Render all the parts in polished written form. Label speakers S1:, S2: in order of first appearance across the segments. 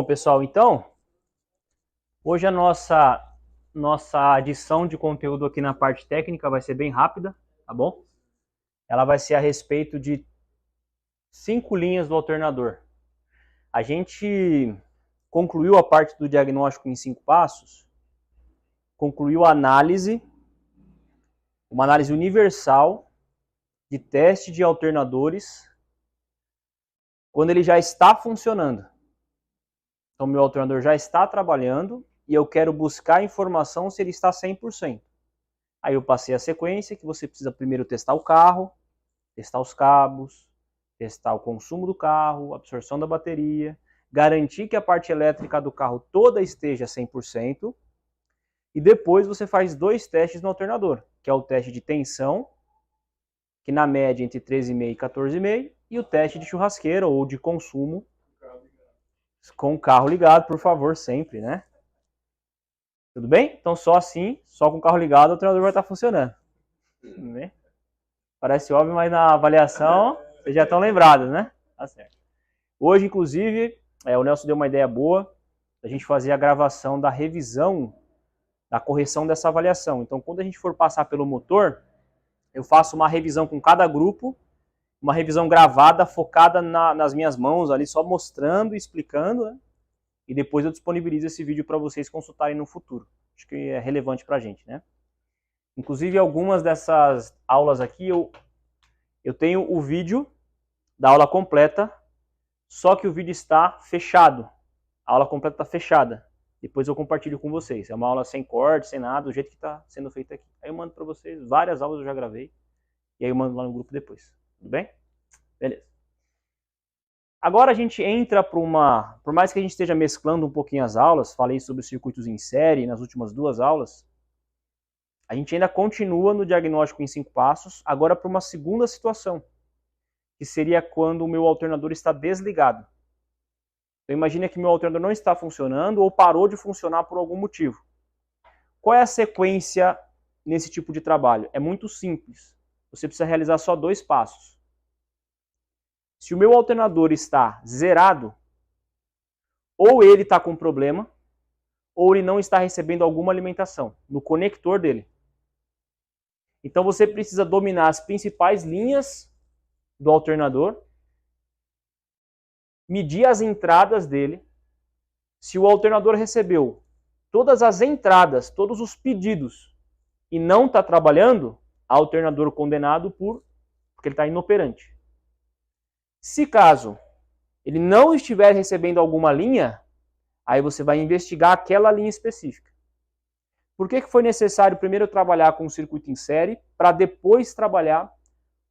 S1: Bom, pessoal, então, hoje a nossa adição de conteúdo aqui na parte técnica vai ser bem rápida, tá bom? Ela vai ser a respeito de 5 linhas do alternador. A gente concluiu a parte do diagnóstico em 5 passos, concluiu a análise, uma análise universal de teste de alternadores quando ele já está funcionando. Então, meu alternador já está trabalhando e eu quero buscar informação se ele está 100%. Aí eu passei a sequência que você precisa primeiro testar o carro, testar os cabos, testar o consumo do carro, absorção da bateria, garantir que a parte elétrica do carro toda esteja 100%, e depois você faz 2 testes no alternador, que é o teste de tensão, que na média é entre 13,5 e 14,5, e o teste de churrasqueira ou de consumo com o carro ligado, por favor, sempre, né? Tudo bem? Então só assim, só com o carro ligado, o alternador vai estar funcionando. Tudo bem? Parece óbvio, mas na avaliação vocês já estão lembrados, né? Tá certo. Hoje, inclusive, o Nelson deu uma ideia boa da gente fazer a gravação da revisão, da correção dessa avaliação. Então, quando a gente for passar pelo motor, eu faço uma revisão com cada grupo, uma revisão gravada, focada nas minhas mãos ali, só mostrando e explicando, né? E depois eu disponibilizo esse vídeo para vocês consultarem no futuro. Acho que é relevante para a gente, né? Inclusive, algumas dessas aulas aqui, eu tenho o vídeo da aula completa, só que o vídeo está fechado. A aula completa está fechada. Depois eu compartilho com vocês. É uma aula sem corte, sem nada, do jeito que está sendo feito aqui. Aí eu mando para vocês, várias aulas eu já gravei, e aí eu mando lá no grupo depois. Tudo bem? Beleza. Agora a gente entra para uma... Por mais que a gente esteja mesclando um pouquinho as aulas, falei sobre circuitos em série nas últimas 2 aulas, a gente ainda continua no diagnóstico em 5 passos, agora para uma segunda situação, que seria quando o meu alternador está desligado. Então imagina que meu alternador não está funcionando ou parou de funcionar por algum motivo. Qual é a sequência nesse tipo de trabalho? É muito simples. Você precisa realizar só 2 passos. Se o meu alternador está zerado, ou ele está com problema, ou ele não está recebendo alguma alimentação no conector dele. Então você precisa dominar as principais linhas do alternador, medir as entradas dele. Se o alternador recebeu todas as entradas, todos os pedidos, e não está trabalhando, alternador condenado porque ele está inoperante. Se caso ele não estiver recebendo alguma linha, aí você vai investigar aquela linha específica. Por que foi necessário primeiro trabalhar com o circuito em série, para depois trabalhar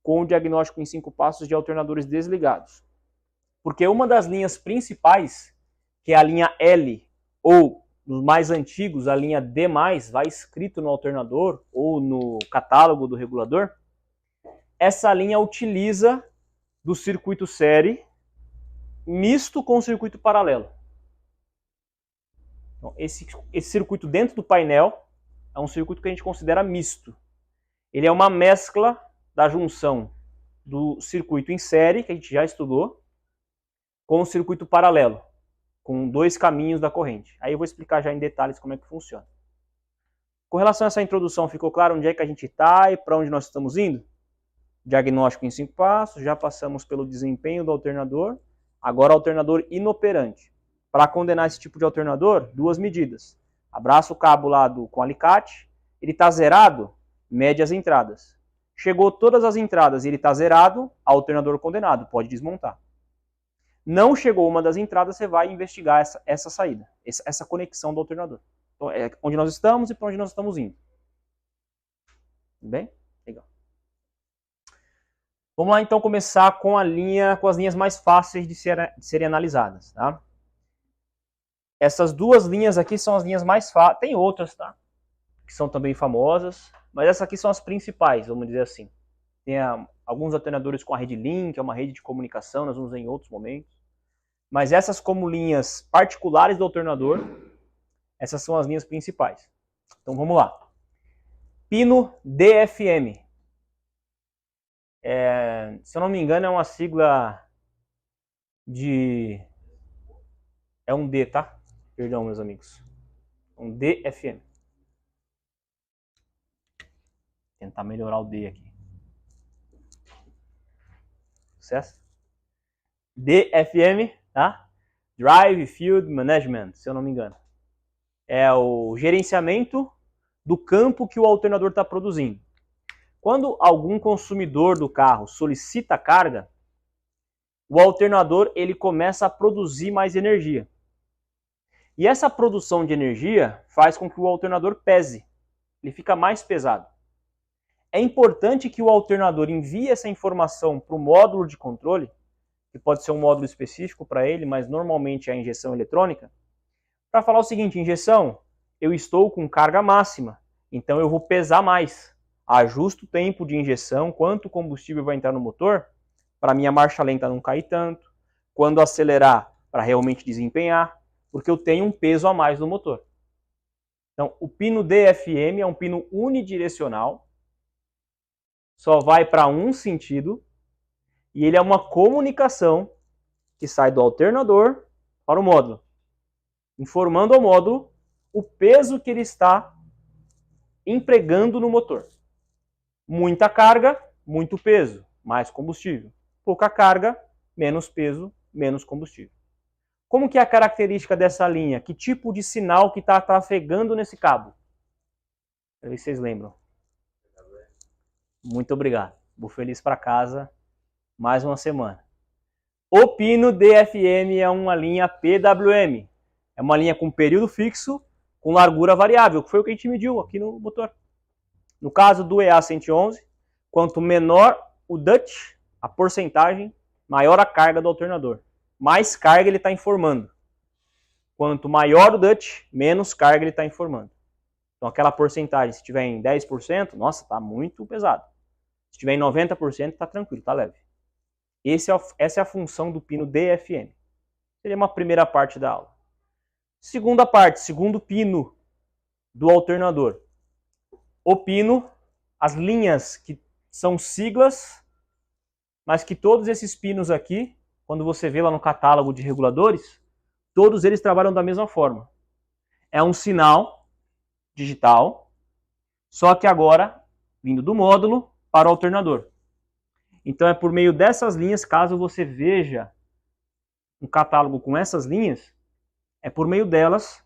S1: com o diagnóstico em 5 passos de alternadores desligados? Porque uma das linhas principais, que é a linha L, ou nos mais antigos, a linha D+, vai escrito no alternador ou no catálogo do regulador, essa linha utiliza do circuito série misto com o circuito paralelo. Então, esse circuito dentro do painel é um circuito que a gente considera misto. Ele é uma mescla da junção do circuito em série, que a gente já estudou, com o circuito paralelo, com 2 caminhos da corrente. Aí eu vou explicar já em detalhes como é que funciona. Com relação a essa introdução, ficou claro onde é que a gente está e para onde nós estamos indo? Diagnóstico em 5 passos, já passamos pelo desempenho do alternador, agora alternador inoperante. Para condenar esse tipo de alternador, 2 medidas. Abraça o cabo lá com alicate, ele está zerado, mede as entradas. Chegou todas as entradas e ele está zerado, alternador condenado, pode desmontar. Não chegou uma das entradas, você vai investigar essa saída, essa conexão do alternador. Então, é onde nós estamos e para onde nós estamos indo. Tudo bem? Legal. Vamos lá então começar com as linhas mais fáceis de serem analisadas, tá? Essas 2 linhas aqui são as linhas mais fáceis, tem outras, tá? Que são também famosas, mas essas aqui são as principais, vamos dizer assim. Tem alguns alternadores com a rede Link, que é uma rede de comunicação, nós vamos ver em outros momentos. Mas essas como linhas particulares do alternador, essas são as linhas principais. Então vamos lá. Pino DFM. Se eu não me engano, é uma sigla de É um D, tá? Perdão, meus amigos. Um DFM. Vou tentar melhorar o D aqui. Sucesso? DFM, tá? Drive Field Management, se eu não me engano. É o gerenciamento do campo que o alternador está produzindo. Quando algum consumidor do carro solicita carga, o alternador ele começa a produzir mais energia. E essa produção de energia faz com que o alternador pese. Ele fica mais pesado. É importante que o alternador envie essa informação para o módulo de controle, que pode ser um módulo específico para ele, mas normalmente é a injeção eletrônica, para falar o seguinte: injeção, eu estou com carga máxima, então eu vou pesar mais. Ajusto o tempo de injeção, quanto combustível vai entrar no motor, para minha marcha lenta não cair tanto, quando acelerar, para realmente desempenhar, porque eu tenho um peso a mais no motor. Então, o pino DFM é um pino unidirecional, só vai para um sentido, e ele é uma comunicação que sai do alternador para o módulo, informando ao módulo o peso que ele está empregando no motor. Muita carga, muito peso, mais combustível. Pouca carga, menos peso, menos combustível. Como que é a característica dessa linha? Que tipo de sinal que está trafegando nesse cabo? Para ver se vocês lembram. Muito obrigado. Vou feliz para casa. Mais uma semana. O pino DFM é uma linha PWM. É uma linha com período fixo, com largura variável, que foi o que a gente mediu aqui no motor. No caso do EA111, quanto menor o DUT, a porcentagem, maior a carga do alternador. Mais carga ele está informando. Quanto maior o DUT, menos carga ele está informando. Então aquela porcentagem, se tiver em 10%, nossa, está muito pesado. Se tiver em 90%, está tranquilo, está leve. Essa é a função do pino DFM. Seria uma primeira parte da aula. Segunda parte, segundo pino do alternador. O pino, as linhas que são siglas, mas que todos esses pinos aqui, quando você vê lá no catálogo de reguladores, todos eles trabalham da mesma forma. É um sinal digital, só que agora vindo do módulo para o alternador. Então é por meio dessas linhas, caso você veja um catálogo com essas linhas, é por meio delas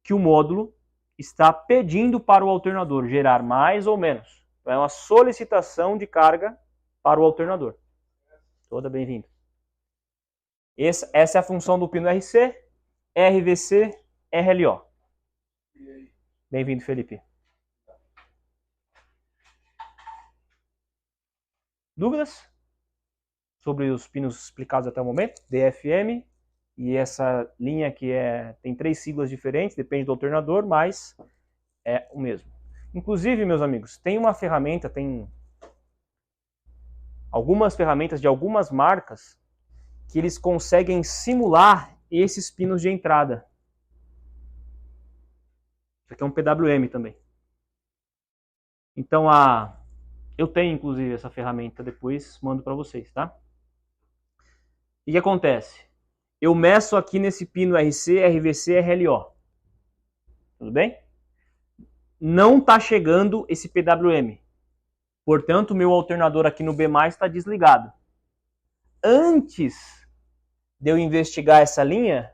S1: que o módulo está pedindo para o alternador gerar mais ou menos. Então é uma solicitação de carga para o alternador. Toda bem-vindo. Essa é a função do pino RC, RVC, RLO. Bem-vindo, Felipe. Dúvidas sobre os pinos explicados até o momento? DFM e essa linha que tem 3 siglas diferentes, depende do alternador, mas é o mesmo. Inclusive, meus amigos, tem uma ferramenta, tem algumas ferramentas de algumas marcas que eles conseguem simular esses pinos de entrada. Isso aqui é um PWM também. Então, eu tenho, inclusive, essa ferramenta, depois mando para vocês, tá? E o que acontece? Eu meço aqui nesse pino RC, RVC, RLO. Tudo bem? Não está chegando esse PWM. Portanto, o meu alternador aqui no B+, está desligado. Antes de eu investigar essa linha,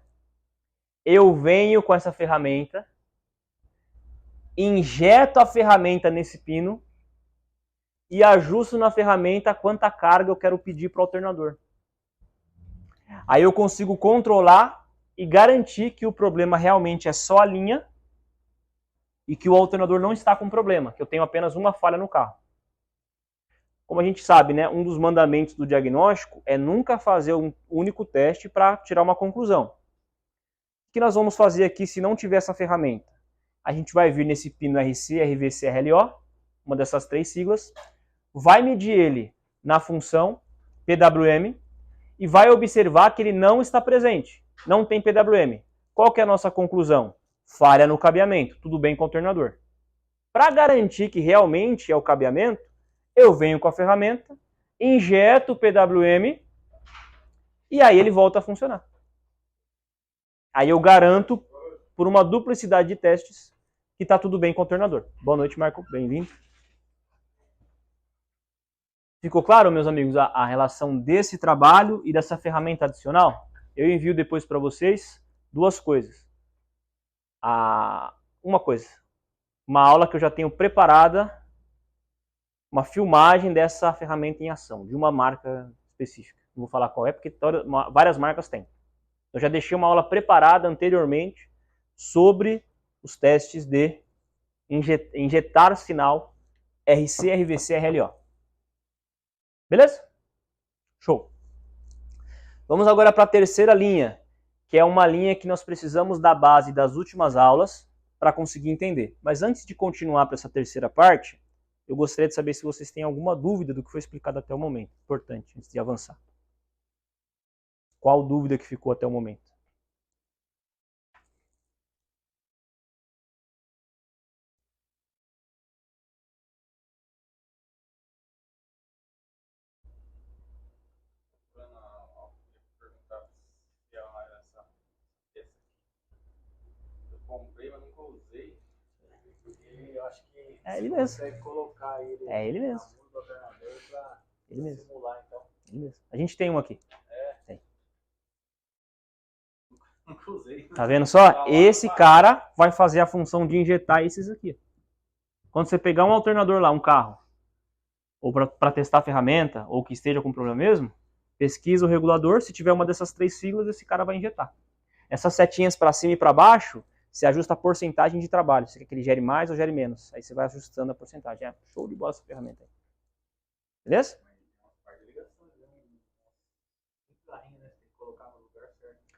S1: eu venho com essa ferramenta, injeto a ferramenta nesse pino e ajusto na ferramenta quanta carga eu quero pedir para o alternador. Aí eu consigo controlar e garantir que o problema realmente é só a linha e que o alternador não está com problema, que eu tenho apenas uma falha no carro. Como a gente sabe, né, um dos mandamentos do diagnóstico é nunca fazer um único teste para tirar uma conclusão. O que nós vamos fazer aqui se não tiver essa ferramenta? A gente vai vir nesse pino RC, RVC, RLO, uma dessas 3 siglas, vai medir ele na função PWM e vai observar que ele não está presente, não tem PWM. Qual que é a nossa conclusão? Falha no cabeamento, tudo bem com o alternador. Para garantir que realmente é o cabeamento, eu venho com a ferramenta, injeto o PWM e aí ele volta a funcionar. Aí eu garanto, por uma duplicidade de testes, que está tudo bem com o alternador. Boa noite, Marco. Bem-vindo. Ficou claro, meus amigos, a relação desse trabalho e dessa ferramenta adicional? Eu envio depois para vocês duas coisas. Uma coisa, uma aula que eu já tenho preparada, uma filmagem dessa ferramenta em ação, de uma marca específica. Não vou falar qual é, porque várias marcas têm. Eu já deixei uma aula preparada anteriormente sobre os testes de injetar sinal RC, RVC, RLO. Beleza? Show. Vamos agora para a terceira linha, que é uma linha que nós precisamos da base das últimas aulas para conseguir entender. Mas antes de continuar para essa terceira parte, eu gostaria de saber se vocês têm alguma dúvida do que foi explicado até o momento. Importante, antes de avançar. Qual dúvida que ficou até o momento?
S2: Comprei, mas nunca usei. E eu acho que
S1: é ele mesmo.
S2: Consegue colocar ele.
S1: É ele mesmo.
S2: Ele mesmo. Simular, então.
S1: Ele mesmo. A gente tem um aqui. Tem.
S2: Nunca usei.
S1: Tá vendo só? Esse cara vai fazer a função de injetar esses aqui. Quando você pegar um alternador lá, um carro, ou para testar a ferramenta, ou que esteja com problema mesmo, pesquisa o regulador, se tiver uma dessas três siglas, esse cara vai injetar. Essas setinhas para cima e para baixo, você ajusta a porcentagem de trabalho. Você quer que ele gere mais ou gere menos. Aí você vai ajustando a porcentagem. É show de bola essa ferramenta aí. Beleza?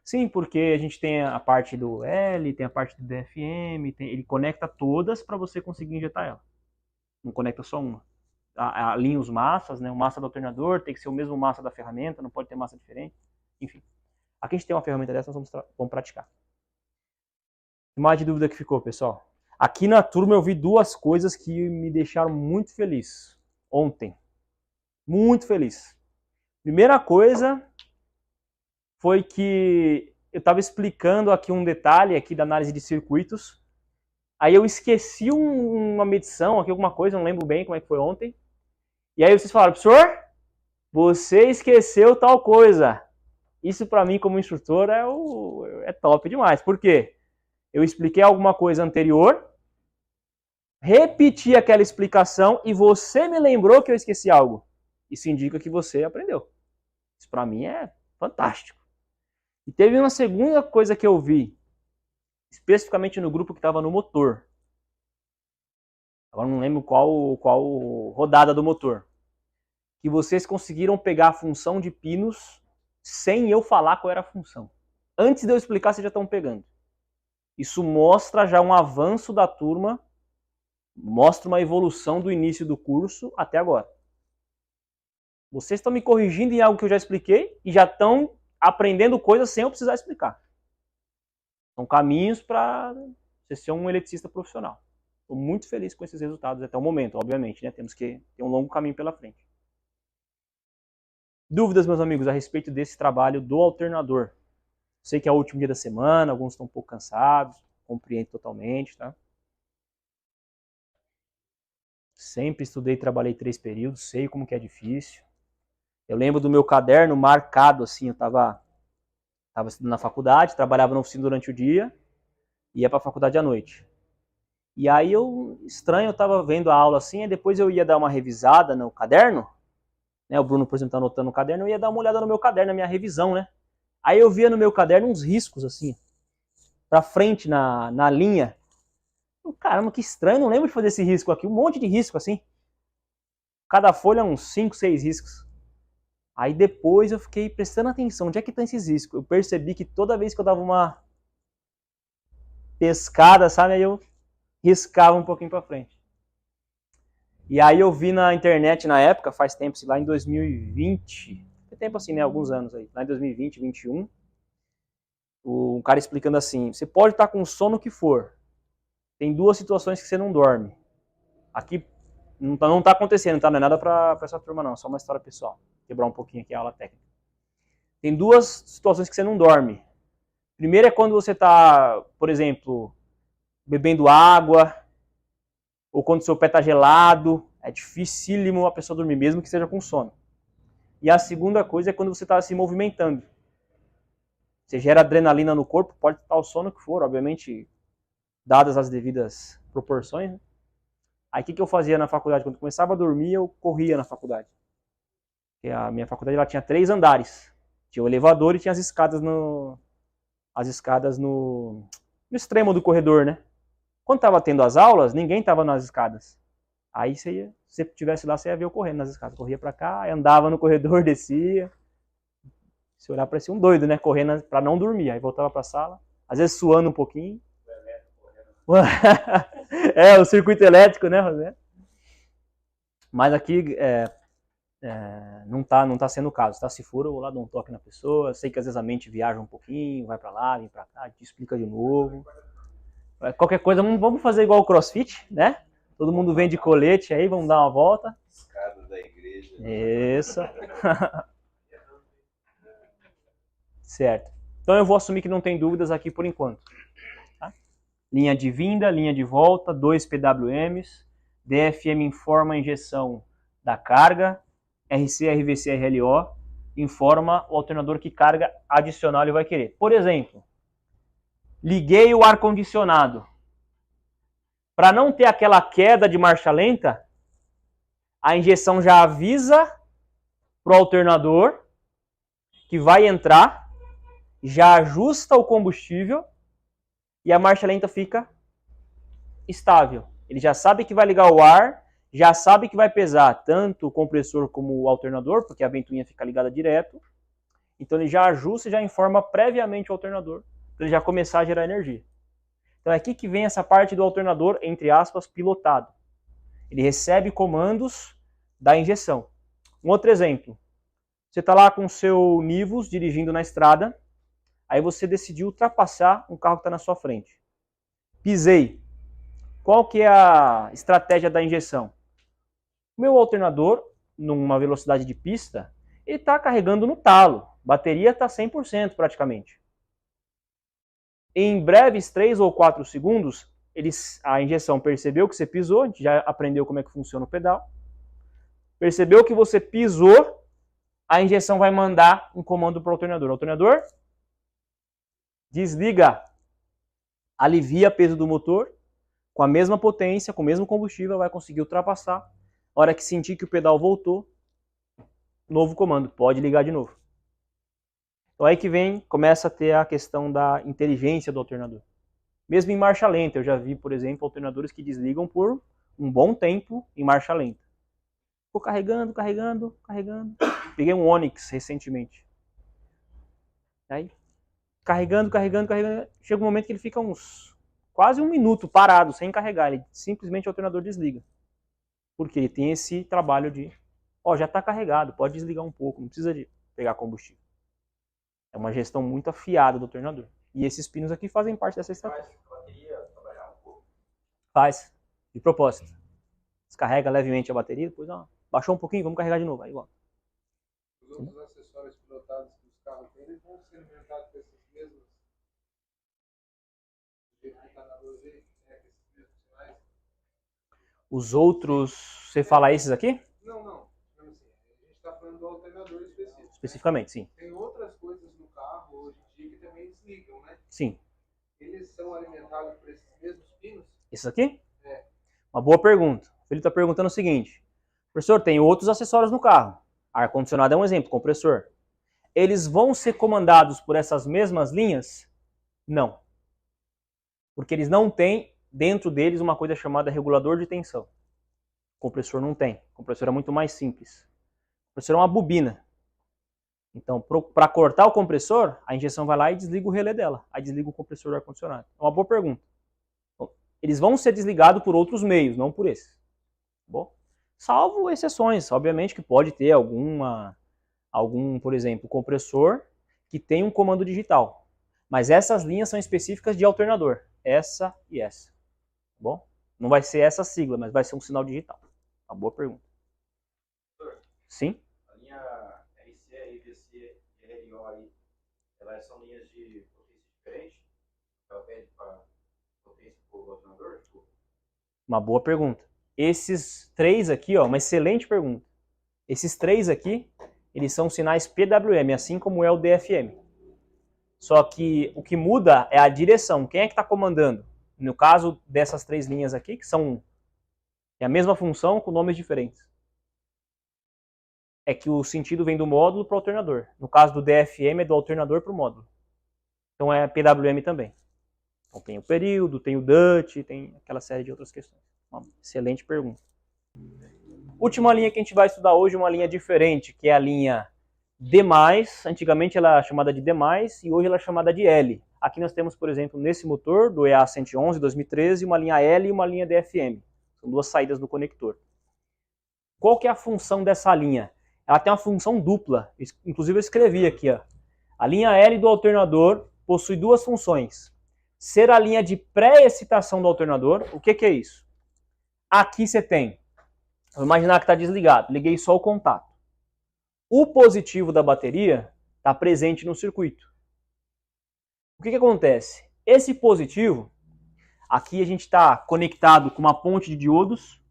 S1: Sim, porque a gente tem a parte do L, tem a parte do DFM, ele conecta todas para você conseguir injetar ela. Não conecta só uma. Alinha os massas, né? O massa do alternador tem que ser o mesmo massa da ferramenta, não pode ter massa diferente. Enfim. Aqui a gente tem uma ferramenta dessa, nós vamos praticar. Mais de dúvida que ficou, pessoal? Aqui na turma eu vi duas coisas que me deixaram muito feliz ontem. Muito feliz. Primeira coisa foi que eu estava explicando aqui um detalhe aqui da análise de circuitos. Aí eu esqueci uma medição, aqui alguma coisa, não lembro bem como é que foi ontem. E aí vocês falaram, professor, você esqueceu tal coisa. Isso para mim como instrutor é top demais. Por quê? Eu expliquei alguma coisa anterior, repeti aquela explicação e você me lembrou que eu esqueci algo. Isso indica que você aprendeu. Isso para mim é fantástico. E teve uma segunda coisa que eu vi, especificamente no grupo que estava no motor. Agora não lembro qual rodada do motor. Que vocês conseguiram pegar a função de pinos sem eu falar qual era a função. Antes de eu explicar, vocês já estão pegando. Isso mostra já um avanço da turma, mostra uma evolução do início do curso até agora. Vocês estão me corrigindo em algo que eu já expliquei e já estão aprendendo coisas sem eu precisar explicar. São caminhos para você ser um eletricista profissional. Estou muito feliz com esses resultados até o momento, obviamente, né? Temos que ter um longo caminho pela frente. Dúvidas, meus amigos, a respeito desse trabalho do alternador? Sei que é o último dia da semana, alguns estão um pouco cansados, compreendo totalmente, tá? Sempre estudei e trabalhei 3 períodos, sei como que é difícil. Eu lembro do meu caderno marcado, assim, eu estava estudando na faculdade, trabalhava na oficina durante o dia, ia para a faculdade à noite. E aí eu estava vendo a aula assim, e depois eu ia dar uma revisada no caderno, né? O Bruno, por exemplo, está anotando no caderno, eu ia dar uma olhada no meu caderno, na minha revisão, né? Aí eu via no meu caderno uns riscos, assim, pra frente na linha. Caramba, que estranho, não lembro de fazer esse risco aqui. Um monte de risco, assim. Cada folha uns 5, 6 riscos. Aí depois eu fiquei prestando atenção, onde é que estão esses riscos? Eu percebi que toda vez que eu dava uma pescada, sabe, aí eu riscava um pouquinho pra frente. E aí eu vi na internet na época, faz tempo, lá em 2020, tem tempo assim, né, alguns anos aí, lá em 2020, 2021, um cara explicando assim, você pode estar com sono que for, tem 2 situações que você não dorme. Aqui não está acontecendo, tá? Não é nada para essa turma não, só uma história pessoal. Quebrar um pouquinho aqui a aula técnica. Tem 2 situações que você não dorme. Primeiro é quando você está, por exemplo, bebendo água, ou quando seu pé está gelado, é dificílimo a pessoa dormir, mesmo que seja com sono. E a segunda coisa é quando você está se movimentando. Você gera adrenalina no corpo, pode estar o sono que for, obviamente, dadas as devidas proporções. Né? Aí o que eu fazia na faculdade? Quando eu começava a dormir, eu corria na faculdade. Porque a minha faculdade ela tinha 3 andares. Tinha o elevador e tinha as escadas no extremo do corredor, né? Quando estava tendo as aulas, ninguém estava nas escadas. Aí se você estivesse lá, você ia ver eu correndo nas escadas. Corria para cá, andava no corredor, descia. Se olhar, parecia um doido, né? Correndo para não dormir. Aí voltava para a sala, às vezes suando um pouquinho. É, o circuito elétrico, né, José? Mas aqui não tá sendo o caso, tá? Se for, eu vou lá dar um toque na pessoa. Sei que às vezes a mente viaja um pouquinho, vai para lá, vem para cá, te explica de novo. Qualquer coisa, vamos fazer igual o CrossFit, né? Todo mundo vem de colete aí, vamos dar uma volta.
S3: Escada da igreja.
S1: Isso. Certo. Então eu vou assumir que não tem dúvidas aqui por enquanto. Tá? Linha de vinda, linha de volta, 2 PWMs, DFM informa a injeção da carga, RC, RVC, RLO informa o alternador que carga adicional ele vai querer. Por exemplo, liguei o ar-condicionado. Para não ter aquela queda de marcha lenta, a injeção já avisa para o alternador que vai entrar, já ajusta o combustível e a marcha lenta fica estável. Ele já sabe que vai ligar o ar, já sabe que vai pesar tanto o compressor como o alternador, porque a ventoinha fica ligada direto. Então ele já ajusta e já informa previamente o alternador, para ele já começar a gerar energia. Então é aqui que vem essa parte do alternador, entre aspas, pilotado. Ele recebe comandos da injeção. Um outro exemplo. Você está lá com o seu Nivus dirigindo na estrada, aí você decidiu ultrapassar um carro que está na sua frente. Pisei. Qual que é a estratégia da injeção? O meu alternador, numa velocidade de pista, ele está carregando no talo. A bateria está 100% praticamente. Em breves 3 ou 4 segundos, a injeção percebeu que você pisou, a gente já aprendeu como é que funciona o pedal. Percebeu que você pisou, a injeção vai mandar um comando para o alternador. O alternador desliga, alivia o peso do motor, com a mesma potência, com o mesmo combustível, vai conseguir ultrapassar. A hora que sentir que o pedal voltou, novo comando, pode ligar de novo. Então aí que começa a ter a questão da inteligência do alternador. Mesmo em marcha lenta, eu já vi, por exemplo, alternadores que desligam por um bom tempo em marcha lenta. Ficou carregando. Peguei um Onix recentemente. Aí, carregando. Chega um momento que ele fica quase 1 minuto parado, sem carregar. Ele simplesmente o alternador desliga. Porque ele tem esse trabalho de, já está carregado, pode desligar um pouco, não precisa de pegar combustível. É uma gestão muito afiada do alternador. E esses pinos aqui fazem parte dessa estratégia.
S3: Faz a bateria trabalhar um pouco?
S1: Faz, de propósito. Descarrega levemente a bateria, depois baixou um pouquinho, vamos carregar de novo. Aí,
S4: Os outros acessórios pilotados que os carros têm, eles vão ser alimentados com esses mesmos. Do jeito que está na luz aí, né? Esses mesmos sinais.
S1: Os outros, você fala esses aqui?
S4: Não. A gente está falando do alternador específico.
S1: Especificamente, sim.
S4: Tem outras coisas no carro hoje em dia que também desligam, né?
S1: Sim.
S4: Eles são alimentados por esses mesmos pinos?
S1: Esses aqui?
S4: É.
S1: Uma boa pergunta. O Felipe está perguntando o seguinte. Professor, tem outros acessórios no carro. Ar-condicionado é um exemplo, compressor. Eles vão ser comandados por essas mesmas linhas? Não. Porque eles não têm dentro deles uma coisa chamada regulador de tensão. O compressor não tem. O compressor é muito mais simples. O compressor é uma bobina. Então, para cortar o compressor, a injeção vai lá e desliga o relé dela. Aí desliga o compressor do ar-condicionado. É uma boa pergunta. Eles vão ser desligados por outros meios, não por esse. Bom, salvo exceções. Obviamente que pode ter por exemplo, compressor que tem um comando digital. Mas essas linhas são específicas de alternador. Essa e essa. Bom, não vai ser essa sigla, mas vai ser um sinal digital. Uma boa pergunta. Sim?
S3: A linha RC, RVC e RLO aí, elas são linhas de potência diferente? Ela pede para potência para o alternador?
S1: Uma boa pergunta. Esses três aqui, ó, uma excelente pergunta. Esses três aqui, eles são sinais PWM, assim como é o DFM. Só que o que muda é a direção. Quem é que está comandando? No caso dessas três linhas aqui, que são a mesma função com nomes diferentes. É que o sentido vem do módulo para o alternador. No caso do DFM é do alternador para o módulo. Então é PWM também. Então tem o período, tem o DUT, tem aquela série de outras questões. Uma excelente pergunta. Última linha que a gente vai estudar hoje, uma linha diferente, que é a linha D+. Antigamente ela era chamada de D+, e hoje ela é chamada de L. Aqui nós temos, por exemplo, nesse motor do EA111 2013, uma linha L e uma linha DFM. São duas saídas do conector. Qual que é a função dessa linha? Ela tem uma função dupla. Inclusive eu escrevi aqui, ó. A linha L do alternador possui duas funções. Ser a linha de pré-excitação do alternador. O que é isso? Aqui você tem, vou imaginar que está desligado, liguei só o contato. O positivo da bateria está presente no circuito. O que acontece? Esse positivo, aqui a gente está conectado com uma ponte de diodos,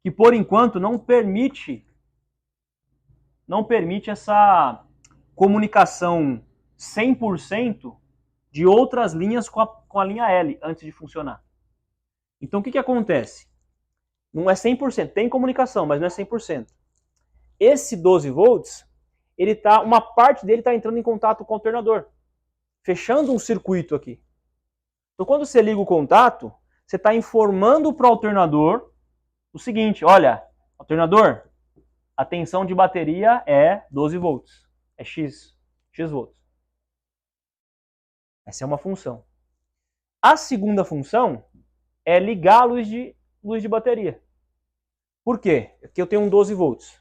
S1: que por enquanto não permite essa comunicação 100% de outras linhas com a linha L antes de funcionar. Então o que acontece? Não é 100%, tem comunicação, mas não é 100%. Esse 12 volts, uma parte dele está entrando em contato com o alternador, fechando um circuito aqui. Então quando você liga o contato, você está informando para o alternador o seguinte, olha, alternador, a tensão de bateria é 12 volts, é X volts. Essa é uma função. A segunda função é ligar a luz de bateria. Por quê? Aqui eu tenho um 12 volts.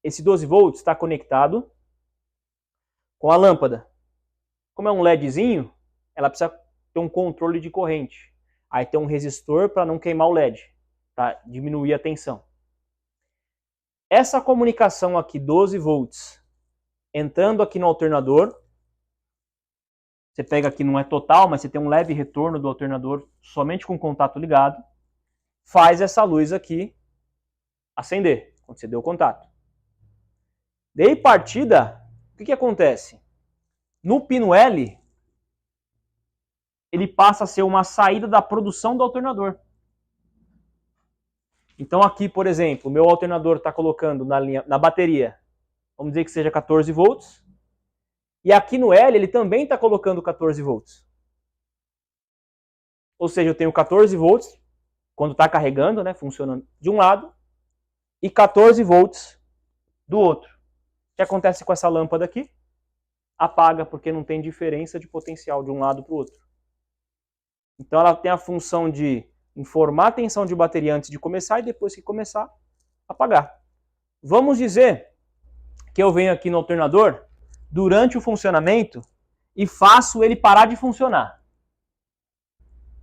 S1: Esse 12 volts está conectado com a lâmpada. Como é um LEDzinho, ela precisa ter um controle de corrente. Aí tem um resistor para não queimar o LED, para diminuir a tensão. Essa comunicação aqui, 12 volts, entrando aqui no alternador, você pega aqui, não é total, mas você tem um leve retorno do alternador somente com o contato ligado, faz essa luz aqui acender, quando você deu o contato. Daí partida, o que acontece? No pino L, ele passa a ser uma saída da produção do alternador. Então aqui, por exemplo, o meu alternador está colocando na bateria, vamos dizer que seja 14 volts, e aqui no L ele também está colocando 14 volts. Ou seja, eu tenho 14 volts, quando está carregando, né, funcionando de um lado, e 14 volts do outro. O que acontece com essa lâmpada aqui? Apaga, porque não tem diferença de potencial de um lado para o outro. Então ela tem a função de informar a tensão de bateria antes de começar e depois que começar, apagar. Vamos dizer que eu venho aqui no alternador durante o funcionamento e faço ele parar de funcionar.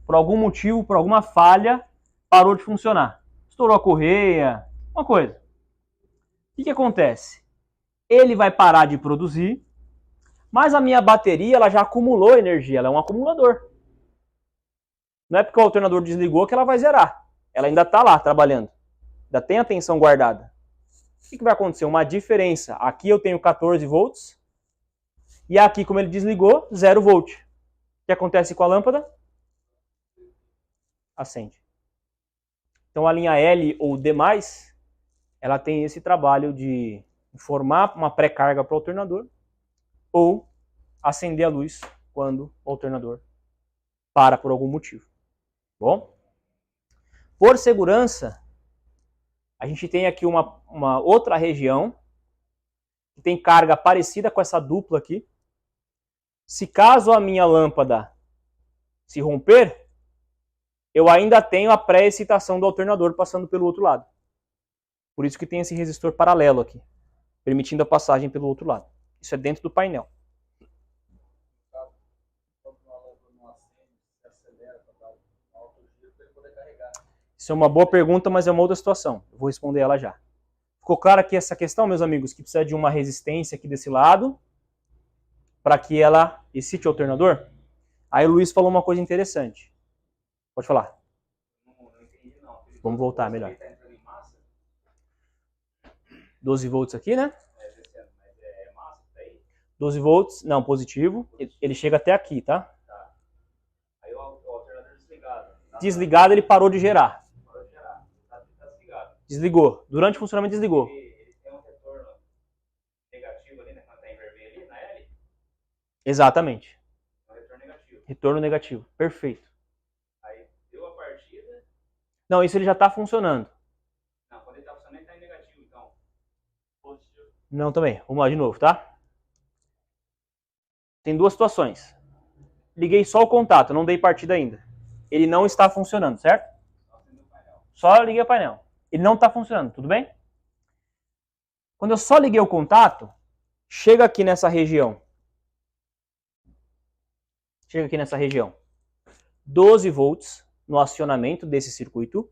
S1: Por algum motivo, por alguma falha, parou de funcionar. Estourou a correia, uma coisa. O que acontece? Ele vai parar de produzir, mas a minha bateria ela já acumulou energia, ela é um acumulador. Não é porque o alternador desligou que ela vai zerar. Ela ainda está lá trabalhando. Ainda tem a tensão guardada. O que vai acontecer? Uma diferença. Aqui eu tenho 14 volts. E aqui, como ele desligou, 0 volt. O que acontece com a lâmpada? Acende. Então a linha L ou D+, ela tem esse trabalho de informar uma pré-carga para o alternador ou acender a luz quando o alternador para por algum motivo. Bom, por segurança, a gente tem aqui uma outra região que tem carga parecida com essa dupla aqui. Se caso a minha lâmpada se romper, eu ainda tenho a pré-excitação do alternador passando pelo outro lado. Por isso que tem esse resistor paralelo aqui, permitindo a passagem pelo outro lado. Isso é dentro do painel. Isso é uma boa pergunta, mas é uma outra situação. Eu vou responder ela já. Ficou claro aqui essa questão, meus amigos, que precisa de uma resistência aqui desse lado para que ela excite o alternador? Aí o Luiz falou uma coisa interessante. Pode falar.
S3: Não entendi, não.
S1: Vamos voltar melhor.
S3: Tá entrando em massa?
S1: 12 volts aqui, né?
S3: Descendo, mas é massa que tá aí?
S1: 12 volts, não, positivo. Ele chega até aqui, tá?
S3: Tá. Aí o alternador desligado.
S1: Desligado, ele parou de gerar.
S3: Parou de gerar. Tá desligado.
S1: Desligou. Durante o funcionamento, desligou.
S3: Ele tem um retorno negativo ali, né? Quando tá em vermelho ali, na L.
S1: Exatamente.
S3: Um retorno negativo.
S1: Retorno negativo. Perfeito.
S3: Aí deu a partida.
S1: Não, isso ele já está funcionando.
S3: Não, quando ele tá funcionando, ele tá em negativo, então. Positivo.
S1: Não, também. Vamos lá de novo, tá? Tem duas situações. Liguei só o contato, não dei partida ainda. Ele não está funcionando, certo? Só liguei o painel. Ele não está funcionando, tudo bem? Quando eu só liguei o contato, chega aqui nessa região. Chega aqui nessa região. 12 volts no acionamento desse circuito.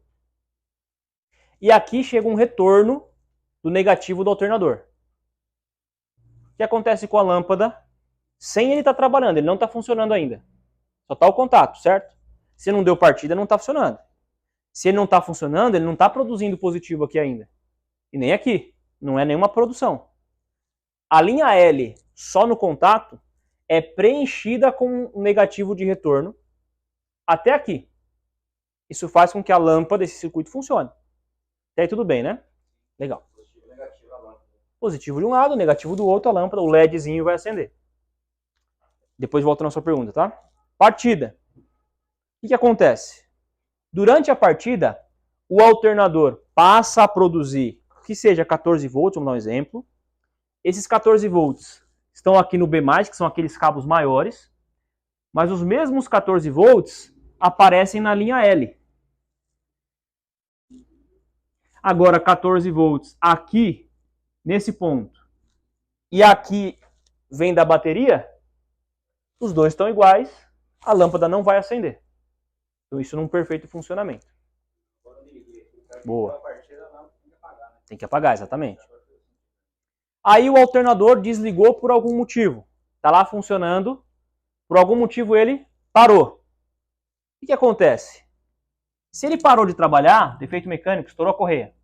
S1: E aqui chega um retorno do negativo do alternador. O que acontece com a lâmpada sem ele estar trabalhando? Ele não está funcionando ainda. Só está o contato, certo? Se não deu partida, não está funcionando. Se ele não está funcionando, ele não está produzindo positivo aqui ainda. E nem aqui. Não é nenhuma produção. A linha L, só no contato, é preenchida com um negativo de retorno até aqui. Isso faz com que a lâmpada desse circuito funcione. Até aí tudo bem, né? Legal.
S3: Positivo e negativo a lâmpada.
S1: Positivo de um lado, negativo do outro, a lâmpada, o LEDzinho vai acender. Depois volto na sua pergunta, tá? Partida. O que acontece? Durante a partida, o alternador passa a produzir, que seja 14 volts, vamos dar um exemplo. Esses 14 volts estão aqui no B+, que são aqueles cabos maiores, mas os mesmos 14 volts aparecem na linha L. Agora 14 volts aqui, nesse ponto, e aqui vem da bateria, os dois estão iguais, a lâmpada não vai acender. Então isso num perfeito funcionamento. Boa. Tem que apagar, exatamente. Aí o alternador desligou por algum motivo. Está lá funcionando, por algum motivo ele parou. O que acontece? Se ele parou de trabalhar, defeito mecânico, estourou a correia.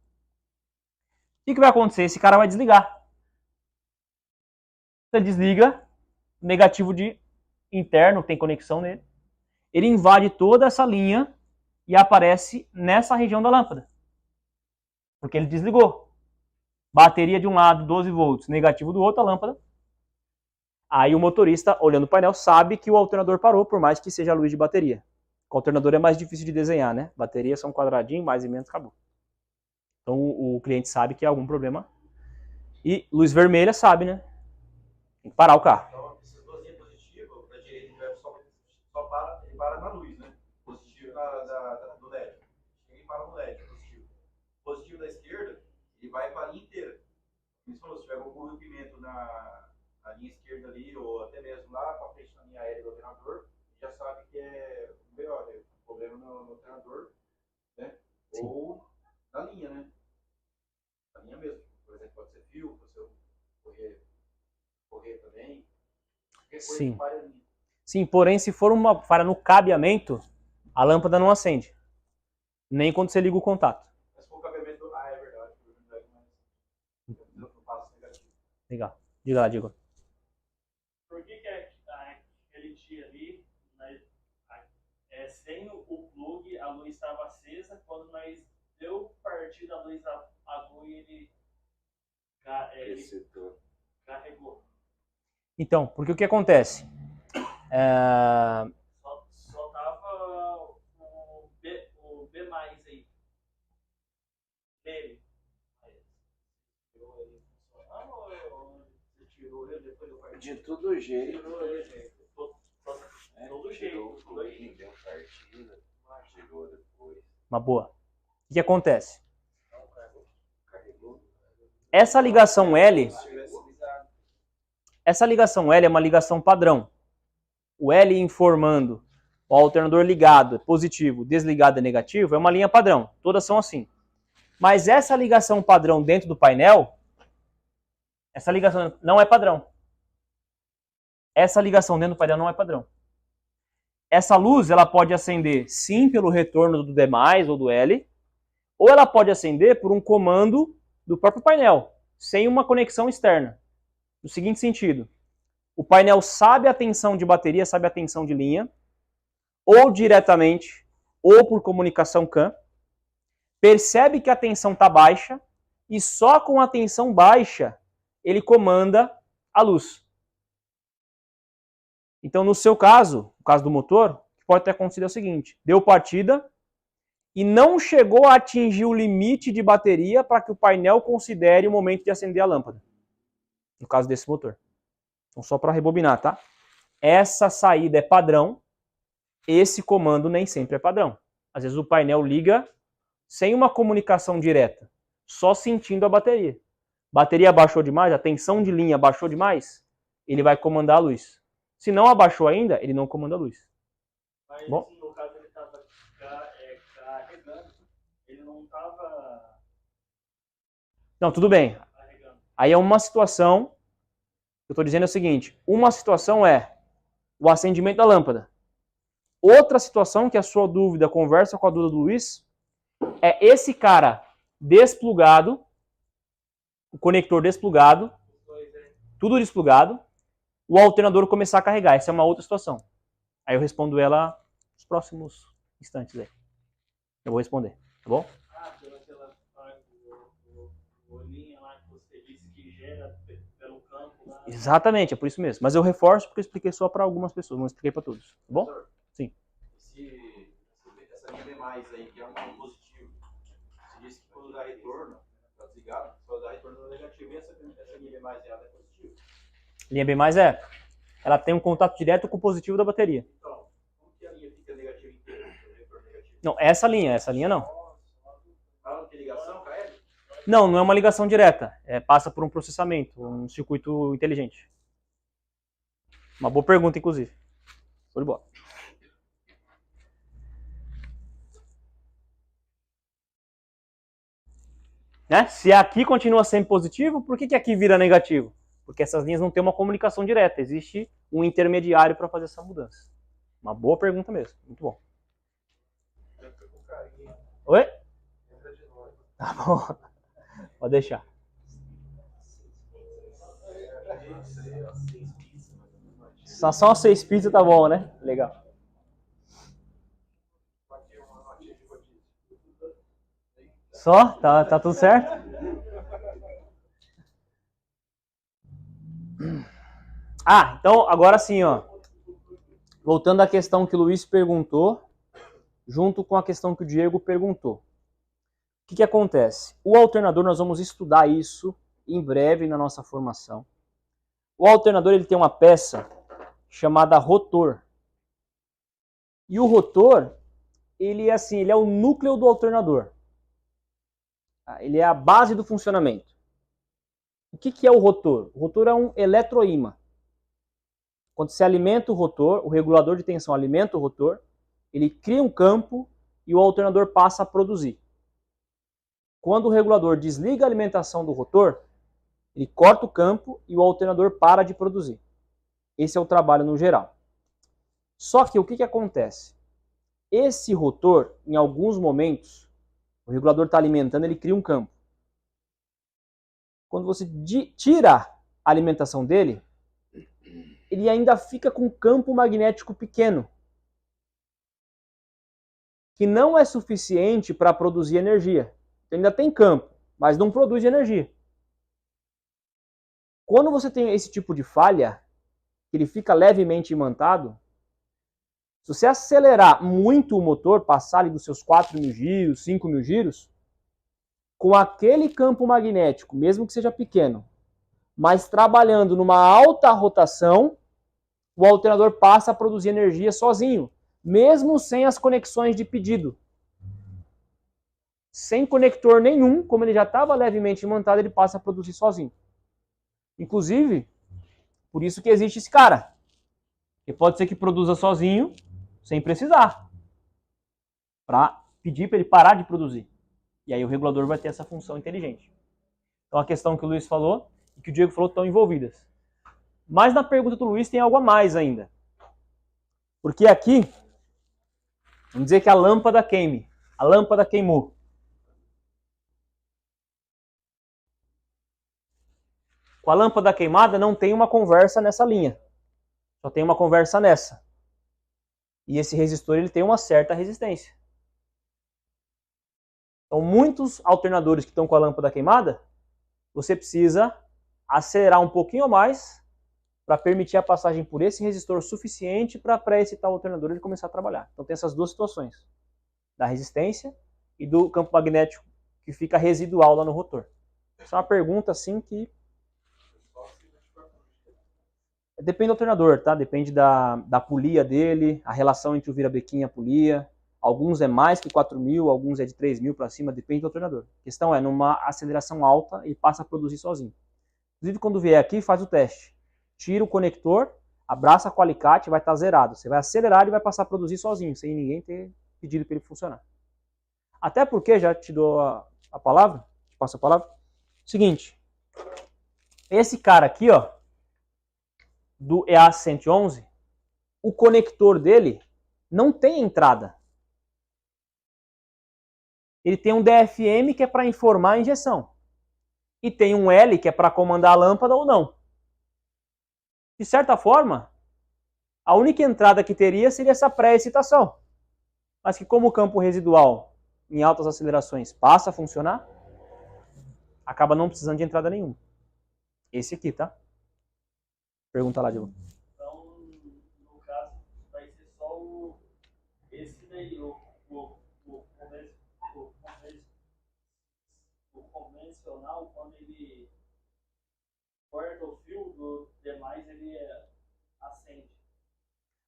S1: O que vai acontecer? Esse cara vai desligar. Ele desliga, negativo de interno, tem conexão nele. Ele invade toda essa linha e aparece nessa região da lâmpada. Porque ele desligou. Bateria de um lado, 12 volts, negativo do outro, a lâmpada. Aí o motorista, olhando o painel, sabe que o alternador parou, por mais que seja a luz de bateria. O alternador é mais difícil de desenhar, né? Baterias são quadradinho, mais e menos, acabou. Então o cliente sabe que há algum problema. E luz vermelha sabe, né? Tem que parar o carro.
S3: Então, esses dozinhos positivos, da direita só para, ele para na luz, né? Positivo do LED. Ele para no LED, positivo. Positivo da esquerda, ele vai para a linha inteira. Como você falou, se tiver algum rompimento na linha esquerda ali, ou até mesmo lá para frente na linha aérea do alternador, já sabe que é o BO, né? Problema no alternador, né?
S1: Sim.
S3: Ou na linha, né? Na linha mesmo. Por exemplo, pode ser fio, pode ser correr também.
S1: Sim. Sim, porém, se for uma falha no cabeamento, a lâmpada não acende. Nem quando você liga o contato.
S3: Mas se for cabeamento, é verdade. Não passa negativo.
S1: Legal. Diga lá, Diego.
S2: Por que aquele dia ali, sem o plug, a luz estava acesa, quando nós deu partida, a luz apagou e ele carregou?
S1: Então, porque o que acontece?
S2: Só tava o B aí. Dele. Tirou ele funcionando ou você tirou ele depois do partido?
S5: De todo jeito.
S2: Tirou ele. Todo jeito.
S5: Deu partida, chegou depois.
S1: Uma boa. O que acontece?
S5: Carregou.
S1: Essa ligação L é uma ligação padrão. O L informando o alternador ligado é positivo, desligado é negativo, é uma linha padrão. Todas são assim. Mas essa ligação padrão dentro do painel, essa ligação não é padrão. Essa ligação dentro do painel não é padrão. essa luz ela pode acender sim pelo retorno do D+, ou do L, ou ela pode acender por um comando do próprio painel, sem uma conexão externa. No seguinte sentido, o painel sabe a tensão de bateria, sabe a tensão de linha, ou diretamente, ou por comunicação CAN, percebe que a tensão está baixa, e só com a tensão baixa ele comanda a luz. Então, no seu caso, no caso do motor, o que pode ter acontecido é o seguinte: deu partida e não chegou a atingir o limite de bateria para que o painel considere o momento de acender a lâmpada. No caso desse motor. Então, só para rebobinar, tá? Essa saída é padrão, esse comando nem sempre é padrão. Às vezes o painel liga sem uma comunicação direta, só sentindo a bateria. Bateria baixou demais, a tensão de linha baixou demais, ele vai comandar a luz. Se não abaixou ainda, ele não comanda a luz.
S2: Mas
S1: Bom?
S2: no caso ele estava carregando, ele não estava
S1: Não, tudo bem.
S2: carregando.
S1: Aí é uma situação, eu estou dizendo é o seguinte, uma situação é o acendimento da lâmpada. Outra situação que a sua dúvida conversa com a dúvida do Luiz, é esse cara desplugado, o conector desplugado, tudo desplugado, o alternador começar a carregar. Essa é uma outra situação. Aí eu respondo ela nos próximos instantes aí. Eu vou responder, tá bom?
S2: Pelaquela bolinha lá que você disse que gera pelo campo lá.
S1: Exatamente, é por isso mesmo. Mas eu reforço porque eu expliquei só para algumas pessoas, não expliquei para todos, tá bom? Sim.
S3: Essa linha B+, aí, que é um positivo, você disse que quando dá retorno, tá desligado, quando dá retorno no negativo, e essa linha B+, ela é positiva?
S1: Linha B+, ela tem um contato direto com o positivo da bateria.
S3: Então, como que a linha fica negativa inteira? Retorno negativo?
S1: Não, essa linha não.
S3: Ela não tem ligação com a L?
S1: Não, não é uma ligação direta. Passa por um processamento, um circuito inteligente. Uma boa pergunta, inclusive. Foi de boa. Né? Se aqui continua sempre positivo, por que aqui vira negativo? Porque essas linhas não têm uma comunicação direta. Existe um intermediário para fazer essa mudança. Uma boa pergunta mesmo. Muito bom. Oi? Tá bom. Pode deixar. Só 6 pizzas tá bom, né? Legal. Só? Tá tudo certo? Então agora sim, ó. Voltando à questão que o Luiz perguntou, junto com a questão que o Diego perguntou. O que acontece? O alternador, nós vamos estudar isso em breve na nossa formação. O alternador ele tem uma peça chamada rotor. E o rotor, ele é o núcleo do alternador. Ele é a base do funcionamento. O que é o rotor? O rotor é um eletroímã. Quando você alimenta o rotor, o regulador de tensão alimenta o rotor, ele cria um campo e o alternador passa a produzir. Quando o regulador desliga a alimentação do rotor, ele corta o campo e o alternador para de produzir. Esse é o trabalho no geral. Só que o que acontece? Esse rotor, em alguns momentos, o regulador está alimentando, ele cria um campo. Quando você tira a alimentação dele, ele ainda fica com um campo magnético pequeno, que não é suficiente para produzir energia. Ele ainda tem campo, mas não produz energia. Quando você tem esse tipo de falha, que ele fica levemente imantado, se você acelerar muito o motor, passar ali dos seus 4.000 giros, 5.000 giros, com aquele campo magnético, mesmo que seja pequeno, mas trabalhando numa alta rotação, o alternador passa a produzir energia sozinho, mesmo sem as conexões de pedido. Sem conector nenhum, como ele já estava levemente imantado, ele passa a produzir sozinho. Inclusive, por isso que existe esse cara. Ele pode ser que produza sozinho, sem precisar, para pedir para ele parar de produzir. E aí o regulador vai ter essa função inteligente. Então a questão que o Luiz falou e que o Diego falou estão envolvidas. Mas na pergunta do Luiz tem algo a mais ainda. Porque aqui Vamos dizer que a lâmpada queime. A lâmpada queimou. Com a lâmpada queimada não tem uma conversa nessa linha. Só tem uma conversa nessa. E esse resistor ele tem uma certa resistência. Então, muitos alternadores que estão com a lâmpada queimada, você precisa acelerar um pouquinho mais para permitir a passagem por esse resistor suficiente para pré-excitar o alternador e começar a trabalhar. Então, tem essas duas situações. Da resistência e do campo magnético que fica residual lá no rotor. Essa é uma pergunta assim que depende do alternador, tá? Depende da polia dele, a relação entre o virabrequim e a polia. Alguns é mais que 4.000, alguns é de 3.000 para cima, depende do alternador. A questão é, numa aceleração alta, ele passa a produzir sozinho. Inclusive, quando vier aqui, faz o teste. Tira o conector, abraça com o alicate, vai estar zerado. Você vai acelerar e vai passar a produzir sozinho, sem ninguém ter pedido para ele funcionar. Até porque, já te dou a palavra, te passo a palavra. Seguinte, esse cara aqui, ó, do EA111, o conector dele não tem entrada. Ele tem um DFM que é para informar a injeção. E tem um L que é para comandar a lâmpada ou não. De certa forma, a única entrada que teria seria essa pré-excitação. Mas que como o campo residual em altas acelerações passa a funcionar, acaba não precisando de entrada nenhuma. Esse aqui, tá? Pergunta lá, Diogo.
S2: Então, no caso, vai ser só esse daí, o convencional, quando ele corta o fio, do demais ele acende.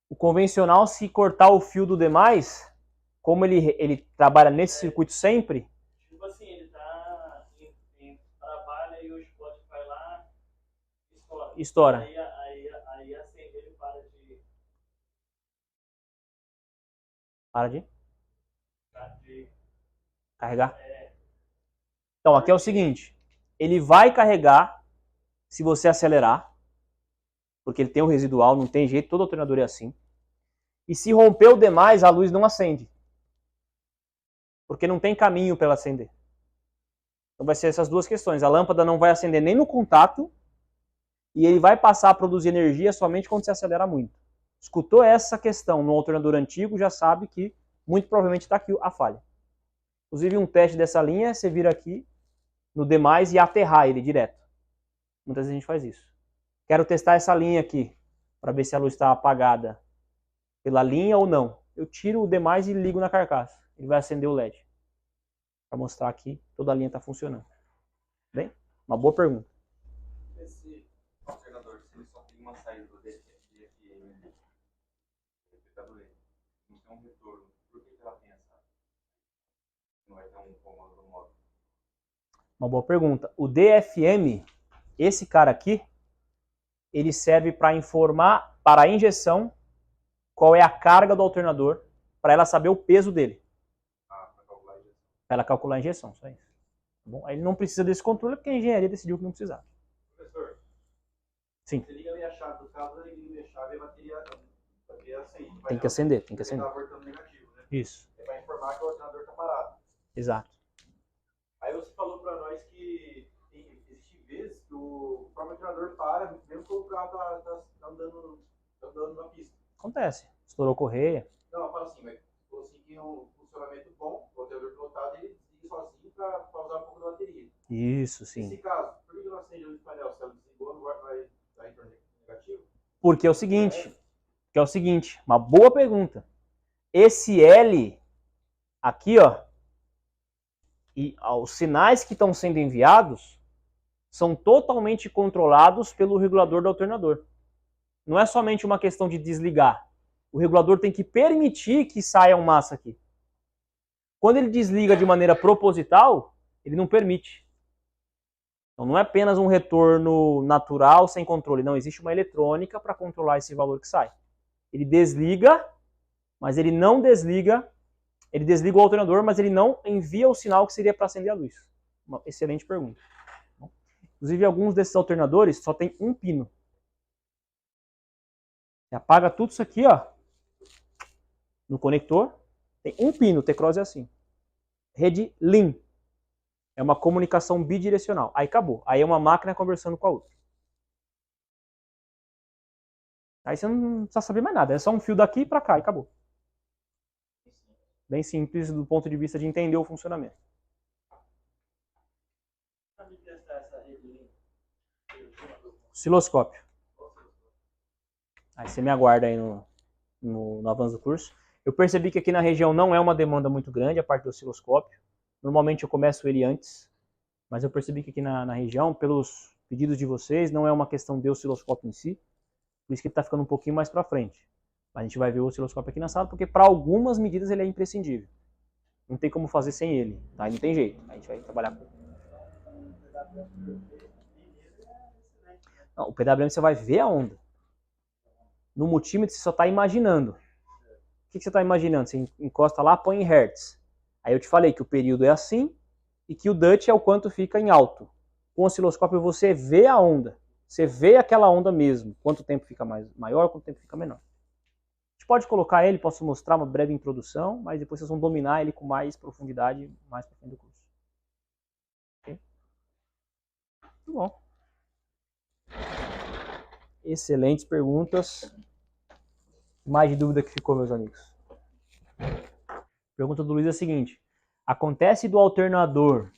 S1: O convencional, se cortar o fio do demais, como ele trabalha nesse circuito sempre...
S2: Tipo assim, ele tá em trabalho e o spot vai lá,
S1: estoura.
S2: Aí acende, ele para de...
S1: Para de carregar? Então, aqui é o seguinte. Ele vai carregar se você acelerar, porque ele tem o residual, não tem jeito, todo alternador é assim. E se romper o demais, a luz não acende. Porque não tem caminho para ela acender. Então vai ser essas duas questões. A lâmpada não vai acender nem no contato e ele vai passar a produzir energia somente quando se acelera muito. Escutou essa questão no alternador antigo, já sabe que muito provavelmente está aqui a falha. Inclusive um teste dessa linha, você vira aqui no demais e aterrar ele direto. Muitas vezes a gente faz isso. Quero testar essa linha aqui, para ver se a luz está apagada pela linha ou não. Eu tiro o demais e ligo na carcaça. Ele vai acender o LED. Para mostrar que toda a linha está funcionando. Bem? Uma boa pergunta.
S3: Esse alternador, se ele só tem uma saída do DFM, não tem um retorno, por que ela tem essa? Não vai ter um comando no modo?
S1: Uma boa pergunta. O DFM, esse cara aqui, ele serve para informar para a injeção qual é a carga do alternador, para ela saber o peso dele. Para ela calcular a injeção, só isso. Tá bom? Aí ele não precisa desse controle porque a engenharia decidiu que não precisava.
S3: Professor,
S1: sim.
S3: Você liga a chave do carro, liga a chave e a bateria acende.
S1: Tem que acender, tem que acender.
S3: Tá voltando negativo, né?
S1: Isso.
S3: É para informar que o alternador está parado.
S1: Exato.
S3: Aí você falou para nós que existe vezes que o próprio alternador para, mesmo que o carro tá andando na pista.
S1: Acontece. Estourou correia.
S3: Não, eu falo assim, mas falou assim que um funcionamento bom, o alternador pilotado, ele desliga sozinho para usar um pouco da bateria.
S1: Isso, sim.
S3: Nesse caso, por que não acende a luz do painel? Se ela desligou, não vai dar retorno negativo?
S1: Porque é o seguinte, uma boa pergunta. Esse L aqui, ó, e os sinais que estão sendo enviados são totalmente controlados pelo regulador do alternador. Não é somente uma questão de desligar. O regulador tem que permitir que saia uma massa aqui. Quando ele desliga de maneira proposital, ele não permite. Então não é apenas um retorno natural sem controle. Não, existe uma eletrônica para controlar esse valor que sai. Ele desliga, mas ele não desliga. Ele desliga o alternador, mas ele não envia o sinal que seria para acender a luz. Uma excelente pergunta. Inclusive, alguns desses alternadores só tem um pino. Você apaga tudo isso aqui, ó, no conector, Tem um pino, T-Cross é assim. Rede LIN. É uma comunicação bidirecional. Aí acabou. Aí é uma máquina conversando com a outra. Aí você não precisa saber mais nada. É só um fio daqui para cá e acabou. Bem simples do ponto de vista de entender o funcionamento. Osciloscópio. Aí você me aguarda aí no avanço do curso. Eu percebi que aqui na região não é uma demanda muito grande a parte do osciloscópio. Normalmente eu começo ele antes, mas eu percebi que aqui na região, pelos pedidos de vocês, não é uma questão de osciloscópio em si, por isso que ele está ficando um pouquinho mais para frente. Mas a gente vai ver o osciloscópio aqui na sala, porque para algumas medidas ele é imprescindível. Não tem como fazer sem ele, tá? Aí não tem jeito, a gente vai trabalhar com ele. Não, o PWM você vai ver a onda. No multímetro você só está imaginando. O que você está imaginando? Você encosta lá, põe em hertz. Aí eu te falei que o período é assim e que o DUT é o quanto fica em alto. Com o osciloscópio você vê a onda. Você vê aquela onda mesmo. Quanto tempo fica maior, quanto tempo fica menor. A gente pode colocar ele, posso mostrar uma breve introdução, mas depois vocês vão dominar ele com mais profundidade, mais para frente do curso. Ok? Muito bom. Excelentes perguntas. Mais de dúvida que ficou, meus amigos? Pergunta do Luiz é a seguinte: acontece do alternador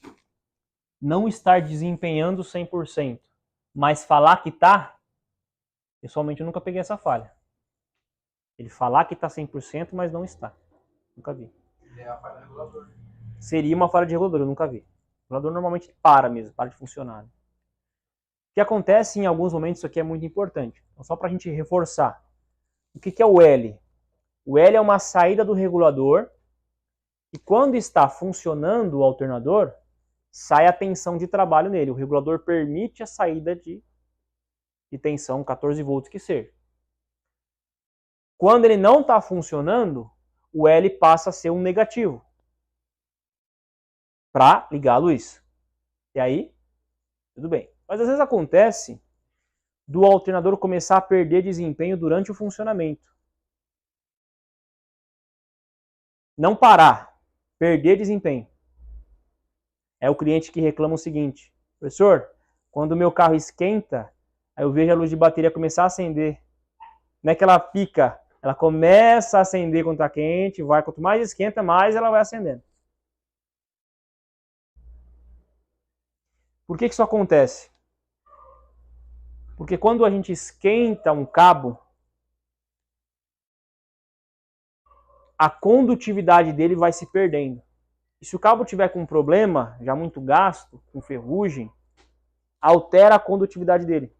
S1: não estar desempenhando 100%, mas falar que tá? Pessoalmente eu nunca peguei essa falha. Ele falar que tá 100%, mas não está. Nunca vi.
S3: É a falha do regulador.
S1: Seria uma falha de regulador, eu nunca vi. O regulador normalmente para mesmo, para de funcionar. O que acontece em alguns momentos, isso aqui é muito importante. Então, só para a gente reforçar. O que é o L? O L é uma saída do regulador e quando está funcionando o alternador, sai a tensão de trabalho nele. O regulador permite a saída de tensão 14 volts que seja. Quando ele não está funcionando, o L passa a ser um negativo para ligar a luz. E aí, tudo bem. Mas às vezes acontece do alternador começar a perder desempenho durante o funcionamento. Não parar, perder desempenho. É o cliente que reclama o seguinte: professor, quando o meu carro esquenta, aí eu vejo a luz de bateria começar a acender. Não é que ela fica, ela começa a acender quando está quente, vai, quanto mais esquenta, mais ela vai acendendo. Por que isso acontece? Porque quando a gente esquenta um cabo, a condutividade dele vai se perdendo. E se o cabo tiver com um problema, já muito gasto, com ferrugem, altera a condutividade dele.